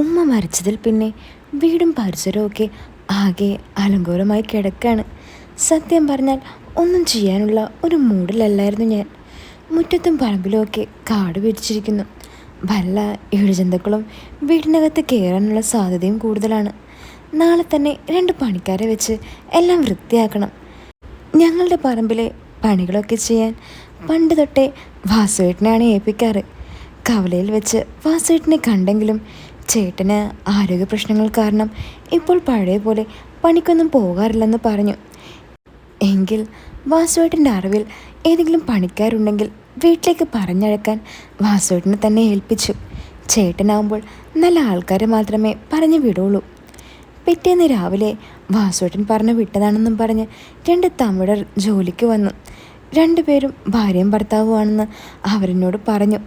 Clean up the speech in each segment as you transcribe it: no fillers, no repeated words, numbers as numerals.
ഉമ്മ മരിച്ചതിൽ പിന്നെ വീടും പരിസരവും ഒക്കെ ആകെ അലങ്കോലമായി കിടക്കാണ്. സത്യം പറഞ്ഞാൽ ഒന്നും ചെയ്യാനുള്ള ഒരു മൂഡിലല്ലായിരുന്നു ഞാൻ. മുറ്റത്തും പറമ്പിലുമൊക്കെ കാട് പിരിച്ചിരിക്കുന്നു. വല്ല ഇഴജന്തുക്കളും വീടിനകത്ത് കയറാനുള്ള സാധ്യതയും കൂടുതലാണ്. നാളെ തന്നെ 2 പണിക്കാരെ വെച്ച് എല്ലാം വൃത്തിയാക്കണം. ഞങ്ങളുടെ പറമ്പിലെ പണികളൊക്കെ ചെയ്യാൻ പണ്ട് തൊട്ടേ വാസുവേട്ടനെയാണ് ഏൽപ്പിക്കാറ്. കവലയിൽ വെച്ച് വാസുവേട്ടനെ കണ്ടെങ്കിലും ചേട്ടന് ആരോഗ്യ പ്രശ്നങ്ങൾ കാരണം ഇപ്പോൾ പഴയ പോലെ പണിക്കൊന്നും പോകാറില്ലെന്ന് പറഞ്ഞു. എങ്കിൽ വാസുവേട്ടൻ്റെ അറിവിൽ ഏതെങ്കിലും പണിക്കാരുണ്ടെങ്കിൽ വീട്ടിലേക്ക് പറഞ്ഞഴക്കാൻ വാസുവേട്ടനെ തന്നെ ഏൽപ്പിച്ചു. ചേട്ടനാവുമ്പോൾ നല്ല ആൾക്കാരെ മാത്രമേ പറഞ്ഞു വിടുള്ളൂ. പിറ്റേന്ന് രാവിലെ വാസുവേട്ടൻ പറഞ്ഞു വിട്ടതാണെന്നും പറഞ്ഞ് 2 തമിഴർ ജോലിക്ക് വന്നു. 2 പേരും ഭാര്യയും ഭർത്താവുമാണെന്ന് അവരെന്നോട് പറഞ്ഞു.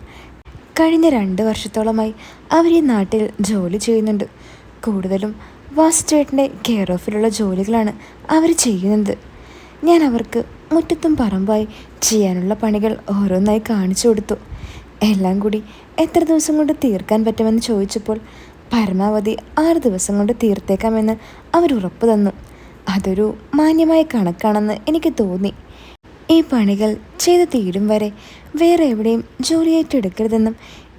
കഴിഞ്ഞ 2 വർഷത്തോളമായി അവർ ഈ നാട്ടിൽ ജോലി ചെയ്യുന്നുണ്ട്. കൂടുതലും വാസുചേട്ടൻ്റെ കെയർ ഓഫിലുള്ള ജോലികളാണ് അവർ ചെയ്യുന്നത്. ഞാൻ അവർക്ക് മുറ്റത്തും പറമ്പായി ചെയ്യാനുള്ള പണികൾ ഓരോന്നായി കാണിച്ചു കൊടുത്തു. എല്ലാം കൂടി എത്ര ദിവസം കൊണ്ട് തീർക്കാൻ പറ്റുമെന്ന് ചോദിച്ചപ്പോൾ പരമാവധി 6 ദിവസം കൊണ്ട് തീർത്തേക്കാമെന്ന് അവർ ഉറപ്പ് തന്നു. അതൊരു മാന്യമായ കണക്കാണെന്ന് എനിക്ക് തോന്നി. ഈ പണികൾ ചെയ്ത് തീരും വരെ വേറെ എവിടെയും ജോലി ഏറ്റെടുക്കരുതെന്നും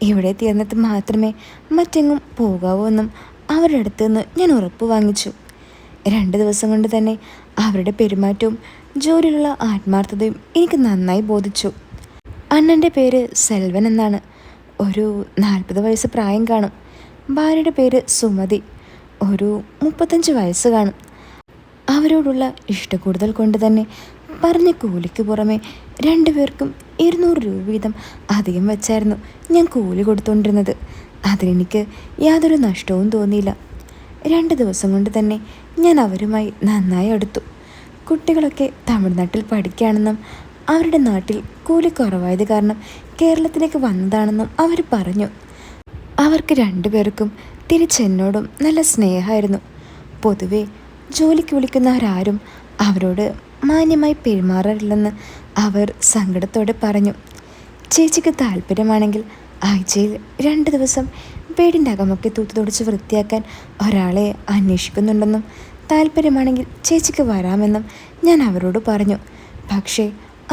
ഇവിടെ തീർന്നിട്ട് മാത്രമേ മറ്റെങ്ങും പോകാവൂ എന്നും അവരുടെ അടുത്ത് നിന്ന് ഞാൻ ഉറപ്പ് വാങ്ങിച്ചു. 2 ദിവസം കൊണ്ട് തന്നെ അവരുടെ പെരുമാറ്റവും ജോലിയിലുള്ള ആത്മാർത്ഥതയും എനിക്ക് നന്നായി ബോധിച്ചു. അണ്ണൻ്റെ പേര് സെൽവൻ എന്നാണ്. ഒരു 40 വയസ്സ് പ്രായം കാണും. ഭാര്യയുടെ പേര് സുമതി. ഒരു 35 വയസ്സ് കാണും. അവരോടുള്ള ഇഷ്ടക്കൂടുതൽ കൊണ്ട് തന്നെ പറഞ്ഞ കൂലിക്ക് പുറമെ 2 പേർക്കും 200 രൂപ വീതം അധികം വെച്ചായിരുന്നു ഞാൻ കൂലി കൊടുത്തുകൊണ്ടിരുന്നത്. അതിലെനിക്ക് യാതൊരു നഷ്ടവും തോന്നിയില്ല. 2 ദിവസം കൊണ്ട് തന്നെ ഞാൻ അവരുമായി നന്നായി അടുത്തു. കുട്ടികളൊക്കെ തമിഴ്നാട്ടിൽ പഠിക്കുകയാണെന്നും അവരുടെ നാട്ടിൽ കൂലി കുറവായത് കാരണം കേരളത്തിലേക്ക് വന്നതാണെന്നും അവർ പറഞ്ഞു. അവർക്ക് 2 പേർക്കും തിരിച്ചെന്നോടും നല്ല സ്നേഹമായിരുന്നു. പൊതുവെ ജോലിക്ക് വിളിക്കുന്നവരാരും അവരോട് മാന്യമായി പെരുമാറാറില്ലെന്ന് അവർ സങ്കടത്തോടെ പറഞ്ഞു. ചേച്ചിക്ക് താല്പര്യമാണെങ്കിൽ ആഴ്ചയിൽ 2 ദിവസം വീടിൻ്റെ അകമൊക്കെ തൂത്തുതുടച്ച് വൃത്തിയാക്കാൻ ഒരാളെ അന്വേഷിക്കുന്നുണ്ടെന്നും താല്പര്യമാണെങ്കിൽ ചേച്ചിക്ക് വരാമെന്നും ഞാൻ അവരോട് പറഞ്ഞു. പക്ഷേ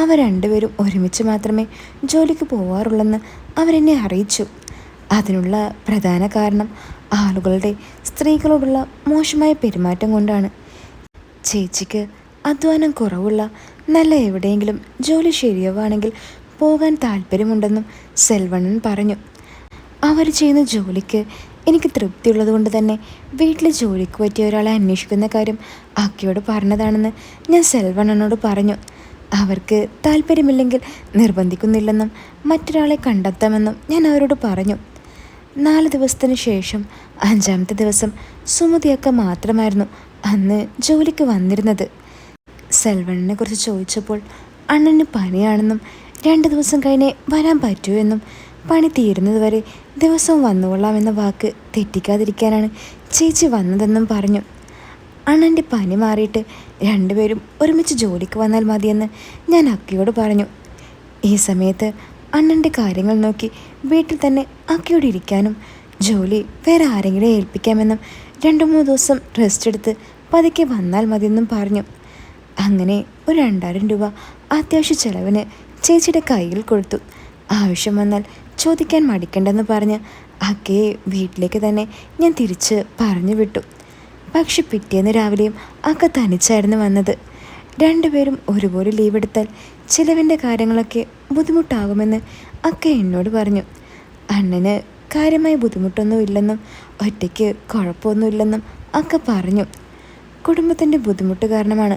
അവർ 2 പേരും ഒരുമിച്ച് മാത്രമേ ജോലിക്ക് പോവാറുള്ളെന്ന് അവരെന്നെ അറിയിച്ചു. അതിനുള്ള പ്രധാന കാരണം ആളുകളുടെ സ്ത്രീകളോടുള്ള മോശമായ പെരുമാറ്റം കൊണ്ടാണ്. ചേച്ചിക്ക് അധ്വാനം കുറവുള്ള നല്ല എവിടെയെങ്കിലും ജോലി ശരിയാവുകയാണെങ്കിൽ പോകാൻ താല്പര്യമുണ്ടെന്നും സെൽവണ്ണൻ പറഞ്ഞു. അവർ ചെയ്യുന്ന ജോലിക്ക് എനിക്ക് തൃപ്തിയുള്ളത് കൊണ്ട് തന്നെ വീട്ടിൽ ജോലിക്ക് പറ്റിയ ഒരാളെ അന്വേഷിക്കുന്ന കാര്യം അക്കയോട് പറഞ്ഞതാണെന്ന് ഞാൻ സെൽവണ്ണനോട് പറഞ്ഞു. അവർക്ക് താല്പര്യമില്ലെങ്കിൽ നിർബന്ധിക്കുന്നില്ലെന്നും മറ്റൊരാളെ കണ്ടെത്താമെന്നും ഞാൻ അവരോട് പറഞ്ഞു. 4 ദിവസത്തിന് ശേഷം 5-ാമത്തെ ദിവസം സുമതിയക്ക മാത്രമായിരുന്നു അന്ന് ജോലിക്ക് വന്നിരുന്നത്. സെൽവണ്ണനെ കുറിച്ച് ചോദിച്ചപ്പോൾ അണ്ണന് പനിയാണെന്നും 2 ദിവസം കഴിഞ്ഞേ വരാൻ പറ്റുമെന്നും പണി തീരുന്നതുവരെ ദിവസവും വന്നുകൊള്ളാമെന്ന വാക്ക് തെറ്റിക്കാതിരിക്കാനാണ് ചേച്ചി വന്നതെന്നും പറഞ്ഞു. അണ്ണൻ്റെ പനി മാറിയിട്ട് 2 പേരും ഒരുമിച്ച് ജോലിക്ക് വന്നാൽ മതിയെന്ന് ഞാൻ അക്കയോട് പറഞ്ഞു. ഈ സമയത്ത് അണ്ണൻ്റെ കാര്യങ്ങൾ നോക്കി വീട്ടിൽ തന്നെ അക്കയോട് ഇരിക്കാനും ജോലി വേറെ ആരെങ്കിലും ഏൽപ്പിക്കാമെന്നും 2-3 ദിവസം റെസ്റ്റ് എടുത്ത് പതുക്കെ വന്നാൽ മതിയെന്നും പറഞ്ഞു. അങ്ങനെ ഒരു 2000 രൂപ അത്യാവശ്യ ചെലവിന് ചേച്ചിയുടെ കയ്യിൽ കൊടുത്തു. ആവശ്യം വന്നാൽ ചോദിക്കാൻ മടിക്കണ്ടെന്ന് പറഞ്ഞ് അക്കയെ വീട്ടിലേക്ക് തന്നെ ഞാൻ തിരിച്ച് പറഞ്ഞു വിട്ടു. പക്ഷെ പിറ്റേന്ന് രാവിലെയും അക്ക തനിച്ചായിരുന്നു വന്നത്. 2 പേരും ഒരുപോലെ ലീവ് എടുത്താൽ ചിലവിൻ്റെ കാര്യങ്ങളൊക്കെ ബുദ്ധിമുട്ടാകുമെന്ന് അക്ക എന്നോട് പറഞ്ഞു. അണ്ണന് കാര്യമായ ബുദ്ധിമുട്ടൊന്നും ഇല്ലെന്നും ഒറ്റയ്ക്ക് കുഴപ്പമൊന്നുമില്ലെന്നും അക്ക പറഞ്ഞു. കുടുംബത്തിൻ്റെ ബുദ്ധിമുട്ട് കാരണമാണ്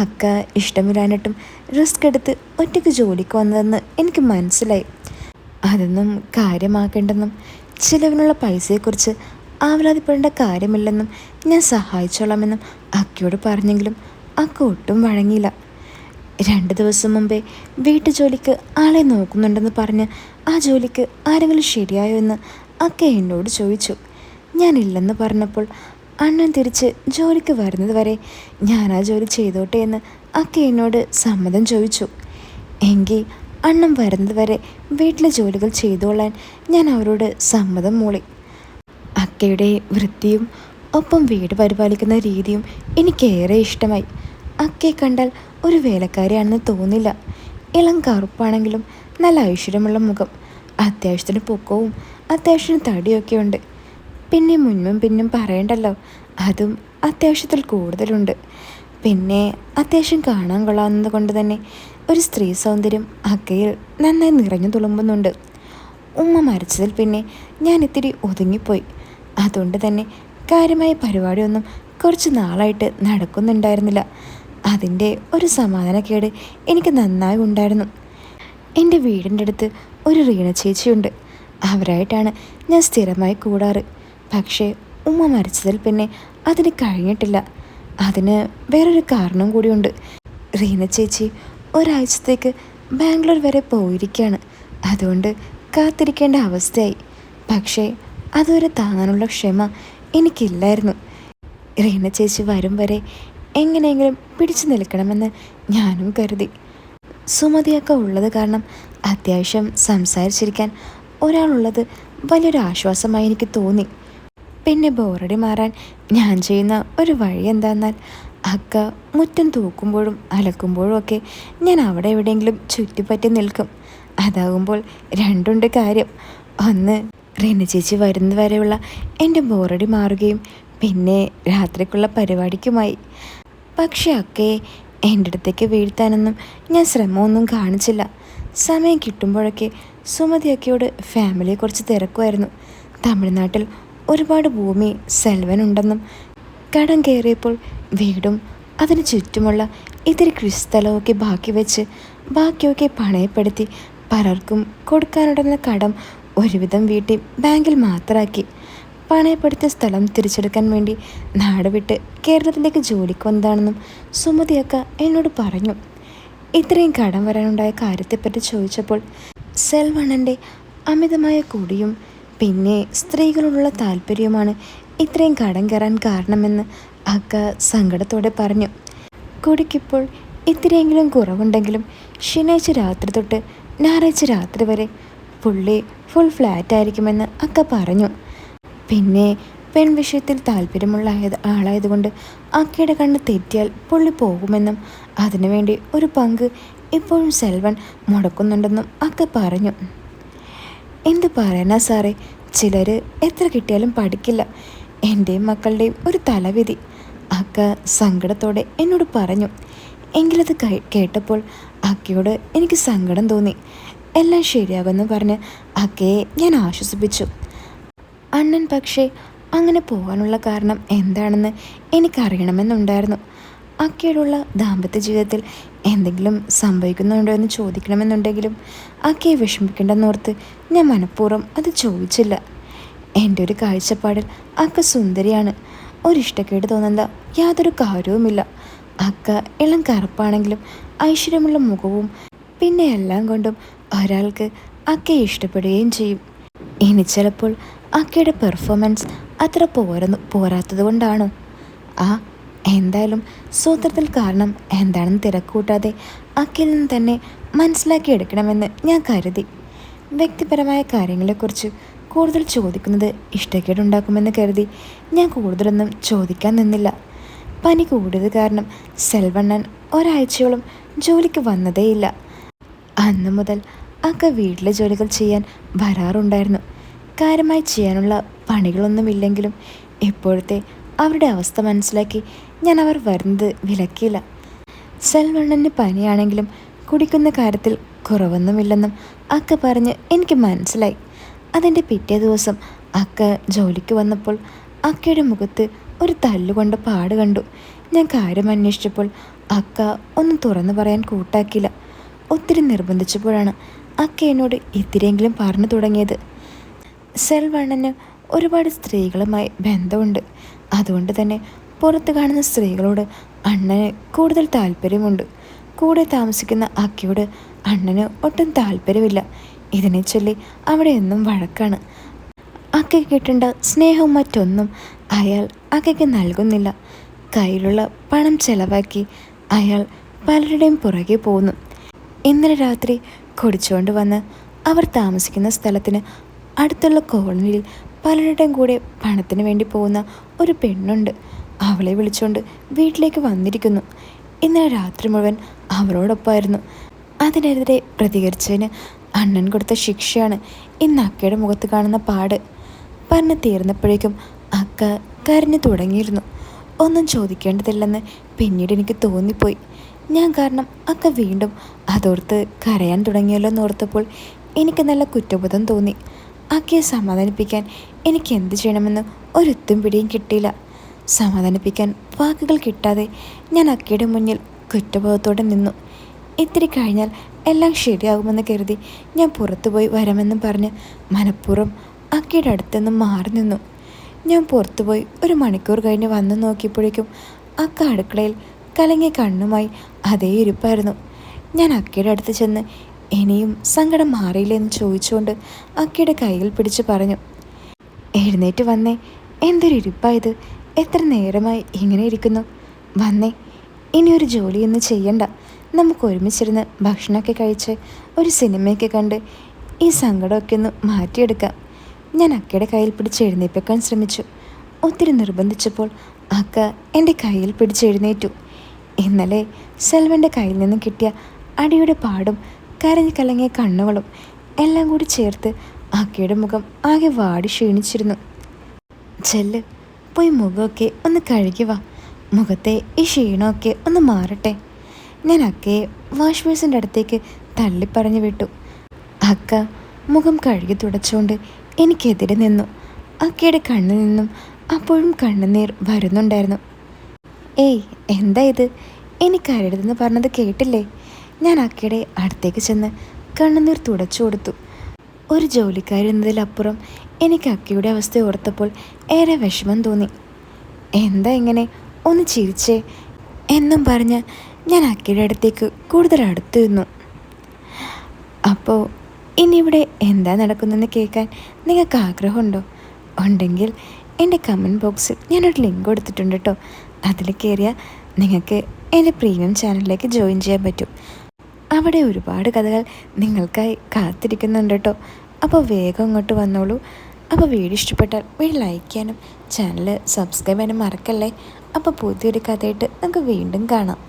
അക്ക ഇഷ്ടമില്ലാഞ്ഞിട്ടും റിസ്ക് എടുത്ത് ഒറ്റയ്ക്ക് ജോലിക്ക് വന്നതെന്ന് എനിക്ക് മനസ്സിലായി. അതൊന്നും കാര്യമാക്കേണ്ടെന്നും ചിലവിനുള്ള പൈസയെക്കുറിച്ച് ആവലാതിപ്പെടേണ്ട കാര്യമില്ലെന്നും ഞാൻ സഹായിച്ചോളാമെന്നും അക്കയോട് പറഞ്ഞെങ്കിലും അക്ക ഒട്ടും വഴങ്ങിയില്ല. 2 ദിവസം മുമ്പേ വീട്ടുജോലിക്ക് ആളെ നോക്കുന്നുണ്ടെന്ന് പറഞ്ഞ് ആ ജോലിക്ക് ആരെങ്കിലും ശരിയായോ എന്ന് അക്ക എന്നോട് ചോദിച്ചു. ഞാനില്ലെന്ന് പറഞ്ഞപ്പോൾ അണ്ണൻ തിരിച്ച് ജോലിക്ക് വരുന്നത് വരെ ഞാൻ ആ ജോലി ചെയ്തോട്ടെ എന്ന് അക്ക എന്നോട് സമ്മതം ചോദിച്ചു. എങ്കിൽ അണ്ണൻ വരുന്നത് വരെ വീട്ടിലെ ജോലികൾ ചെയ്തോളാൻ ഞാൻ അവരോട് സമ്മതം മൂളി. അക്കയുടെ വൃത്തിയും ഒപ്പം വീട് പരിപാലിക്കുന്ന രീതിയും എനിക്കേറെ ഇഷ്ടമായി. അക്കയെ കണ്ടാൽ ഒരു വേലക്കാരിയാണെന്ന് തോന്നില്ല. ഇളം കറുപ്പാണെങ്കിലും നല്ല ഐശ്വര്യമുള്ള മുഖം, അത്യാവശ്യത്തിന് പൊക്കവും അത്യാവശ്യത്തിന് തടിയൊക്കെ ഉണ്ട്. പിന്നെ മുന്നും പിന്നും പറയണ്ടല്ലോ, അതും അത്യാവശ്യത്തിൽ കൂടുതലുണ്ട്. പിന്നെ അത്യാവശ്യം കാണാൻ കൊള്ളാവുന്നത് കൊണ്ട് തന്നെ ഒരു സ്ത്രീ സൗന്ദര്യം അക്കയിൽ നന്നായി നിറഞ്ഞു തുളുമ്പുന്നുണ്ട്. ഉമ്മ മരിച്ചതിൽ പിന്നെ ഞാൻ ഇത്തിരി ഒതുങ്ങിപ്പോയി. അതുകൊണ്ട് തന്നെ കാര്യമായ പരിപാടിയൊന്നും കുറച്ച് നാളായിട്ട് നടക്കുന്നുണ്ടായിരുന്നില്ല. അതിൻ്റെ ഒരു സമാധാനക്കേട് എനിക്ക് നന്നായി ഉണ്ടായിരുന്നു. എൻ്റെ വീടിൻ്റെ അടുത്ത് ഒരു റീന ചേച്ചിയുണ്ട്. അവരായിട്ടാണ് ഞാൻ സ്ഥിരമായി കൂടാറ്. പക്ഷേ ഉമ്മ മരിച്ചതിൽ പിന്നെ അതിന് കഴിഞ്ഞിട്ടില്ല. അതിന് വേറൊരു കാരണം കൂടിയുണ്ട്. റീന ചേച്ചി ഒരാഴ്ചത്തേക്ക് ബാംഗ്ലൂർ വരെ പോയിരിക്കുകയാണ്. അതുകൊണ്ട് കാത്തിരിക്കേണ്ട അവസ്ഥയായി. പക്ഷേ അതുവരെ താങ്ങാനുള്ള ക്ഷമ എനിക്കില്ലായിരുന്നു. റീന ചേച്ചി വരും വരെ എങ്ങനെയെങ്കിലും പിടിച്ചു നിൽക്കണമെന്ന് ഞാനും കരുതി. സുമതിയൊക്കെ ഉള്ളത് കാരണം അത്യാവശ്യം സംസാരിച്ചിരിക്കാൻ ഒരാളുള്ളത് വലിയൊരു ആശ്വാസമായി എനിക്ക് തോന്നി. പിന്നെ ബോറടി മാറാൻ ഞാൻ ചെയ്യുന്ന ഒരു വഴി എന്താന്നാൽ, അക്ക മുറ്റം തൂക്കുമ്പോഴും അലക്കുമ്പോഴും ഒക്കെ ഞാൻ അവിടെ എവിടെയെങ്കിലും ചുറ്റിപ്പറ്റി നിൽക്കും. അതാകുമ്പോൾ രണ്ടുണ്ട് കാര്യം. ഒന്ന്, റീന ചേച്ചി വരുന്നവരെയുള്ള എൻ്റെ ബോറടി മാറുകയും പിന്നെ രാത്രിക്കുള്ള പരിപാടിക്കുമായി. പക്ഷെ അക്കയെ എൻ്റെ അടുത്തേക്ക് വീഴ്ത്താനൊന്നും ഞാൻ ശ്രമമൊന്നും കാണിച്ചില്ല. സമയം കിട്ടുമ്പോഴൊക്കെ സുമതി അക്കയോട് ഫാമിലിയെക്കുറിച്ച് തിരക്കുമായിരുന്നു. തമിഴ്നാട്ടിൽ ഒരുപാട് ഭൂമി സെൽവനുണ്ടെന്നും കടം കയറിയപ്പോൾ വീടും അതിന് ചുറ്റുമുള്ള ഇത്തിരി കൃഷിസ്ഥലമൊക്കെ ബാക്കി വെച്ച് ബാക്കിയൊക്കെ പണയപ്പെടുത്തി പലർക്കും കൊടുക്കാനുണ്ടെന്ന കടം ഒരുവിധം വീട്ടിൽ ബാങ്കിൽ മാത്രമാക്കി. പണയപ്പെടുത്തിയ സ്ഥലം തിരിച്ചെടുക്കാൻ വേണ്ടി നാട് വിട്ട് കേരളത്തിലേക്ക് ജോലിക്ക് വന്നതാണെന്നും സുമതിയൊക്കെ എന്നോട് പറഞ്ഞു. ഇത്രയും കടം വരാനുണ്ടായ കാര്യത്തെപ്പറ്റി ചോദിച്ചപ്പോൾ സെൽവണ്ണൻ്റെ അമിതമായ കുടിയും പിന്നെ സ്ത്രീകളോടുള്ള താല്പര്യവുമാണ് ഇത്രയും കടം കയറാൻ കാരണമെന്ന് അക്ക സങ്കടത്തോടെ പറഞ്ഞു. കുടിക്കിപ്പോൾ ഇത്തിരിയെങ്കിലും കുറവുണ്ടെങ്കിലും ശനിയാഴ്ച രാത്രി തൊട്ട് ഞായറാഴ്ച രാത്രി വരെ പുള്ളി ഫുൾ ഫ്ലാറ്റ് ആയിരിക്കുമെന്ന് അക്ക പറഞ്ഞു. പിന്നെ പെൺവിഷയത്തിൽ താല്പര്യമുള്ള ആളായതുകൊണ്ട് അക്കയുടെ കണ്ണ് തെറ്റിയാൽ പുള്ളി പോകുമെന്നും അതിനുവേണ്ടി ഒരു പങ്ക് ഇപ്പോഴും സെൽവൻ മുടക്കുന്നുണ്ടെന്നും അക്ക പറഞ്ഞു. എന്ത് പറയാനാ സാറേ, ചിലർ എത്ര കിട്ടിയാലും പഠിക്കില്ല. എൻ്റെയും മക്കളുടെയും ഒരു തലവിധി, അക്ക സങ്കടത്തോടെ എന്നോട് പറഞ്ഞു. എങ്കിലത് കേട്ടപ്പോൾ അക്കയോട് എനിക്ക് സങ്കടം തോന്നി. എല്ലാം ശരിയാകുമെന്ന് പറഞ്ഞ് അക്കയെ ഞാൻ ആശ്വസിപ്പിച്ചു. അണ്ണൻ പക്ഷേ അങ്ങനെ പോകാനുള്ള കാരണം എന്താണെന്ന് എനിക്കറിയണമെന്നുണ്ടായിരുന്നു. അക്കയോടുള്ള ദാമ്പത്യ ജീവിതത്തിൽ എന്തെങ്കിലും സംഭവിക്കുന്നുണ്ടോ എന്ന് ചോദിക്കണമെന്നുണ്ടെങ്കിലും അക്കയെ വിഷമിക്കേണ്ടെന്നോർത്ത് ഞാൻ മനഃപൂർവ്വം അത് ചോദിച്ചില്ല. എൻ്റെ ഒരു കാഴ്ചപ്പാടിൽ അക്ക സുന്ദരിയാണ്. ഒരിഷ്ടക്കേട് തോന്നുന്ന യാതൊരു കാര്യവുമില്ല. അക്ക ഇളം കറുപ്പാണെങ്കിലും ഐശ്വര്യമുള്ള മുഖവും പിന്നെ എല്ലാം കൊണ്ടും ഒരാൾക്ക് അക്കയെ ഇഷ്ടപ്പെടുകയും ചെയ്യും. ഇനി ചിലപ്പോൾ അക്കയുടെ പെർഫോമൻസ് അത്ര പോരാത്തത് കൊണ്ടാണോ? എന്തായാലും സൂത്രത്തിൽ കാരണം എന്താണെന്ന് തിരക്കൂട്ടാതെ അക്കയിൽ നിന്ന് തന്നെ മനസ്സിലാക്കിയെടുക്കണമെന്ന് ഞാൻ കരുതി. വ്യക്തിപരമായ കാര്യങ്ങളെക്കുറിച്ച് കൂടുതൽ ചോദിക്കുന്നത് ഇഷ്ടക്കേടുണ്ടാക്കുമെന്ന് കരുതി ഞാൻ കൂടുതലൊന്നും ചോദിക്കാൻ നിന്നില്ല. പനി കൂടിയത് കാരണം സെൽവണ്ണൻ ഒരാഴ്ചയോളം ജോലിക്ക് വന്നതേയില്ല. അന്നു മുതൽ അക്ക വീട്ടിലെ ജോലികൾ ചെയ്യാൻ വരാറുണ്ടായിരുന്നു. കാര്യമായി ചെയ്യാനുള്ള പണികളൊന്നുമില്ലെങ്കിലും ഇപ്പോഴത്തെ അവരുടെ അവസ്ഥ മനസ്സിലാക്കി ഞാൻ അവർ വരുന്നത് വിലക്കിയില്ല. സെൽവണ്ണന് പനിയാണെങ്കിലും കുടിക്കുന്ന കാര്യത്തിൽ കുറവൊന്നുമില്ലെന്നും അക്ക പറഞ്ഞ് എനിക്ക് മനസ്സിലായി. അതിൻ്റെ പിറ്റേ ദിവസം അക്ക ജോലിക്ക് വന്നപ്പോൾ അക്കയുടെ മുഖത്ത് ഒരു തല്ലുകൊണ്ട പാട് കണ്ടു. ഞാൻ കാര്യം അന്വേഷിച്ചപ്പോൾ അക്ക ഒന്നും തുറന്നു പറയാൻ കൂട്ടാക്കിയില്ല. ഒത്തിരി നിർബന്ധിച്ചപ്പോഴാണ് അക്ക എന്നോട് ഇത്തിരിയെങ്കിലും പറഞ്ഞു തുടങ്ങിയത്. സെൽവണ്ണന് ഒരുപാട് സ്ത്രീകളുമായി ബന്ധമുണ്ട്. അതുകൊണ്ട് തന്നെ പുറത്ത് കാണുന്ന സ്ത്രീകളോട് അണ്ണന് കൂടുതൽ താല്പര്യമുണ്ട്. കൂടെ താമസിക്കുന്ന അക്കയോട് അണ്ണന് ഒട്ടും താല്പര്യമില്ല. ഇതിനെ ചൊല്ലി അവിടെ എന്നും വഴക്കാണ്. അക്കയ്ക്ക് കിട്ടേണ്ട സ്നേഹവും മറ്റൊന്നും അയാൾ അക്കയ്ക്ക് നൽകുന്നില്ല. കയ്യിലുള്ള പണം ചെലവാക്കി അയാൾ പലരുടെയും പുറകെ പോകുന്നു. ഇന്നലെ രാത്രി കുടിച്ചുകൊണ്ട് വന്ന് അവർ താമസിക്കുന്ന സ്ഥലത്തിന് അടുത്തുള്ള കോളനിയിൽ പലരുടെയും കൂടെ പണത്തിന് വേണ്ടി പോകുന്ന ഒരു പെണ്ണുണ്ട്. അവളെ വിളിച്ചുകൊണ്ട് വീട്ടിലേക്ക് വന്നിരിക്കുന്നു. ഇന്നലെ രാത്രി മുഴുവൻ അവളോടൊപ്പമായിരുന്നു. അതിനെതിരെ പ്രതികരിച്ചതിന് അണ്ണൻ കൊടുത്ത ശിക്ഷയാണ് ഇന്ന് അക്കയുടെ മുഖത്ത് കാണുന്ന പാട്. പറഞ്ഞ് തീർന്നപ്പോഴേക്കും അക്ക കരഞ്ഞു തുടങ്ങിയിരുന്നു. ഒന്നും ചോദിക്കേണ്ടതില്ലെന്ന് പിന്നീട് എനിക്ക് തോന്നിപ്പോയി. ഞാൻ കാരണം അക്ക വീണ്ടും അതോർത്ത് കരയാൻ തുടങ്ങിയല്ലോ എന്നോർത്തപ്പോൾ എനിക്ക് നല്ല കുറ്റബോധം തോന്നി. അക്കയെ സമാധാനിപ്പിക്കാൻ എനിക്ക് എന്ത് ചെയ്യണമെന്ന് ഒരെത്തും പിടിയും കിട്ടിയില്ല. സമാധാനിപ്പിക്കാൻ വാക്കുകൾ കിട്ടാതെ ഞാൻ അക്കയുടെ മുന്നിൽ കുറ്റബോധത്തോടെ നിന്നു. ഇത്തിരി കഴിഞ്ഞാൽ എല്ലാം ശരിയാകുമെന്ന് കരുതി ഞാൻ പുറത്തുപോയി വരാമെന്നും പറഞ്ഞ് മനഃപൂർവ്വം അക്കയുടെ അടുത്തുനിന്ന് മാറി നിന്നു. ഞാൻ പുറത്തുപോയി 1 മണിക്കൂർ കഴിഞ്ഞ് വന്നു നോക്കിയപ്പോഴേക്കും അക്ക അടുക്കളയിൽ കലങ്ങിയ കണ്ണുമായി അതേ ഇരിപ്പായിരുന്നു. ഞാൻ അക്കയുടെ അടുത്ത് ചെന്ന് ഇനിയും സങ്കടം മാറിയില്ല എന്ന് ചോദിച്ചുകൊണ്ട് അക്കയുടെ കയ്യിൽ പിടിച്ച് പറഞ്ഞു, എഴുന്നേറ്റ് വന്നേ, എന്തൊരു ഇരിപ്പായത്, എത്ര നേരമായി ഇങ്ങനെ ഇരിക്കുന്നു, വന്നേ, ഇനിയൊരു ജോലിയൊന്നും ചെയ്യണ്ട, നമുക്ക് ഒരുമിച്ചിരുന്ന് ഭക്ഷണമൊക്കെ കഴിച്ച് ഒരു സിനിമയൊക്കെ കണ്ട് ഈ സങ്കടമൊക്കെ ഒന്ന് മാറ്റിയെടുക്കാം. ഞാൻ അക്കയുടെ കയ്യിൽ പിടിച്ച് എഴുന്നേൽപ്പിക്കാൻ ശ്രമിച്ചു. ഒത്തിരി നിർബന്ധിച്ചപ്പോൾ അക്ക എൻ്റെ കയ്യിൽ പിടിച്ച് എഴുന്നേറ്റു. ഇന്നലെ സെൽവൻ്റെ കയ്യിൽ നിന്ന് കിട്ടിയ അടിയുടെ പാടും കരഞ്ഞു കലങ്ങിയ കണ്ണുകളും എല്ലാം കൂടി ചേർത്ത് അക്കയുടെ മുഖം ആകെ വാടി ക്ഷീണിച്ചിരുന്നു. ചെല്ല്, പോയി മുഖമൊക്കെ ഒന്ന് കഴുകി വാ, മുഖത്തെ ഈ ക്ഷീണമൊക്കെ ഒന്ന് മാറട്ടെ. ഞാൻ അക്കയെ വാഷ് ബേസിൻ്റെ അടുത്തേക്ക് തള്ളിപ്പറഞ്ഞു വിട്ടു. അക്ക മുഖം കഴുകി തുടച്ചുകൊണ്ട് എനിക്കെതിരെ നിന്നു. അക്കയുടെ കണ്ണിൽ നിന്നും അപ്പോഴും കണ്ണുനീർ വരുന്നുണ്ടായിരുന്നു. ഏയ്, എന്താ ഇത്, എനിക്കരുതെന്ന് പറഞ്ഞത് കേട്ടില്ലേ? ഞാൻ അക്കയുടെ അടുത്തേക്ക് ചെന്ന് കണ്ണുനീർ തുടച്ചു കൊടുത്തു. ഒരു ജോലിക്കാരി എന്നതിലപ്പുറം എനിക്ക് അക്കയുടെ അവസ്ഥ ഓർത്തപ്പോൾ ഏറെ വിഷമം തോന്നി. എന്താ ഇങ്ങനെ, ഒന്ന് ചിരിച്ചേ എന്നും പറഞ്ഞ് ഞാൻ അക്കയുടെ അടുത്തേക്ക് കൂടുതൽ അടുത്തു നിന്നു. അപ്പോൾ ഇനിയിവിടെ എന്താ നടക്കുന്നതെന്ന് കേൾക്കാൻ നിങ്ങൾക്ക് ആഗ്രഹമുണ്ടോ? ഉണ്ടെങ്കിൽ എൻ്റെ കമൻറ്റ് ബോക്സിൽ ഞാനൊരു ലിങ്ക് കൊടുത്തിട്ടുണ്ട് കേട്ടോ. അതിൽ കയറിയാൽ നിങ്ങൾക്ക് എൻ്റെ പ്രീമിയം ചാനലിലേക്ക് ജോയിൻ ചെയ്യാൻ പറ്റും. അവിടെ ഒരുപാട് കഥകൾ നിങ്ങൾക്കായി കാത്തിരിക്കുന്നുണ്ട് കേട്ടോ. അപ്പോൾ വേഗം അങ്ങോട്ട് വന്നോളൂ. അപ്പോൾ വീഡിയോ ഇഷ്ടപ്പെട്ടാൽ വീഡിയോ ലൈക്ക് ചെയ്യാനും ചാനൽ സബ്സ്ക്രൈബ് ചെയ്യാനും മറക്കല്ലേ. അപ്പോൾ പുതിയൊരു കഥയായിട്ട് നമുക്ക് വീണ്ടും കാണാം.